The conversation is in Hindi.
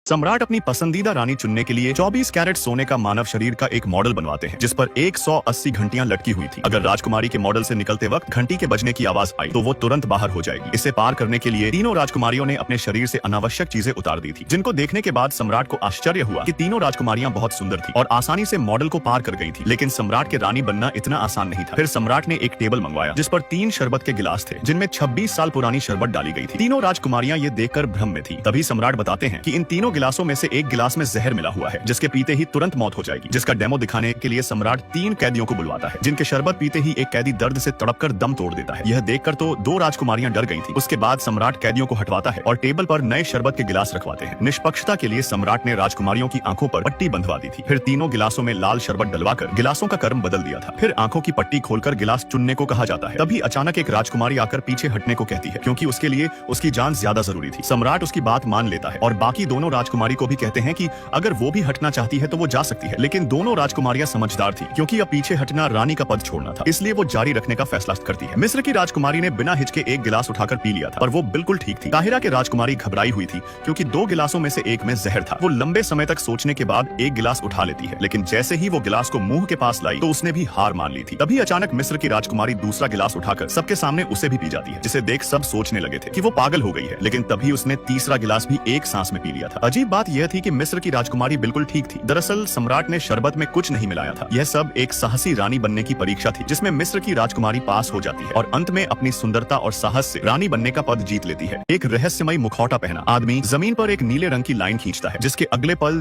सम्राट अपनी पसंदीदा रानी चुनने के लिए 24 कैरेट सोने का मानव शरीर का एक मॉडल बनवाते हैं जिस पर 180 घंटियां लटकी हुई थी। अगर राजकुमारी के मॉडल से निकलते वक्त घंटी के बजने की आवाज आई तो वो तुरंत बाहर हो जाएगी। इसे पार करने के लिए तीनों राजकुमारियों ने अपने शरीर से अनावश्यक चीजें उतार दी थी, जिनको देखने के बाद सम्राट को आश्चर्य हुआ कि तीनों राजकुमारियां बहुत सुंदर थी और आसानी से मॉडल को पार कर गई थी। लेकिन सम्राट के रानी बनना इतना आसान नहीं था। फिर सम्राट ने एक टेबल मंगवाया जिस पर 3 शरबत के गिलास थे जिनमें 26 साल पुरानी शरबत डाली गई थी। तीनों राजकुमारियां ये देखकर भ्रम में थी। तभी सम्राट बताते हैं कि इन तीनों गिलासों में से एक गिलास में जहर मिला हुआ है जिसके पीते ही तुरंत मौत हो जाएगी। जिसका डेमो दिखाने के लिए सम्राट 3 कैदियों को बुलवाता है जिनके शरबत पीते ही एक कैदी दर्द से तड़पकर दम तोड़ देता है। यह देखकर तो 2 राजकुमारियां डर गई थी। उसके बाद सम्राट कैदियों को हटवाता है और टेबल पर नए शरबत के गिलास रखवाते हैं। निष्पक्षता के लिए सम्राट ने राजकुमारियों की आंखों पर पट्टी बंधवा दी थी। फिर तीनों गिलासों में लाल शरबत डलवाकर गिलासों का कर्म बदल दिया था। फिर आंखों की पट्टी खोलकर गिलास चुनने को कहा जाता है। तभी अचानक एक राजकुमारी आकर पीछे हटने को कहती है क्योंकि उसके लिए उसकी जान ज्यादा जरूरी थी। सम्राट उसकी बात मान लेता है और बाकी दोनों राजकुमारी को भी कहते हैं कि अगर वो भी हटना चाहती है तो वो जा सकती है। लेकिन दोनों राजकुमारियां समझदार थी क्योंकि अब पीछे हटना रानी का पद छोड़ना था, इसलिए वो जारी रखने का फैसला करती है। मिस्र की राजकुमारी ने बिना हिचके एक गिलास उठाकर पी लिया था पर वो बिल्कुल ठीक थी। काहिरा की राजकुमारी घबराई हुई थी क्योंकि 2 गिलासों में से एक में जहर था। वो लंबे समय तक सोचने के बाद एक गिलास उठा लेती है, लेकिन जैसे ही वो गिलास को मुंह के पास लाई तो उसने भी हार मान ली थी। तभी अचानक मिस्र की राजकुमारी दूसरा गिलास उठाकर सबके सामने उसे भी पी जाती है, जिसे देख सब सोचने लगे थे कि वो पागल हो गई है। लेकिन तभी उसने तीसरा गिलास भी एक सांस में पी लिया था। अजीब बात यह थी कि मिस्र की राजकुमारी बिल्कुल ठीक थी। दरअसल सम्राट ने शरबत में कुछ नहीं मिलाया था। यह सब एक साहसी रानी बनने की परीक्षा थी जिसमें मिस्र की राजकुमारी पास हो जाती है और अंत में अपनी सुंदरता और साहस से रानी बनने का पद जीत लेती है। एक रहस्यमय मुखौटा पहना आदमी जमीन पर एक नीले रंग की लाइन खींचता है जिसके अगले पल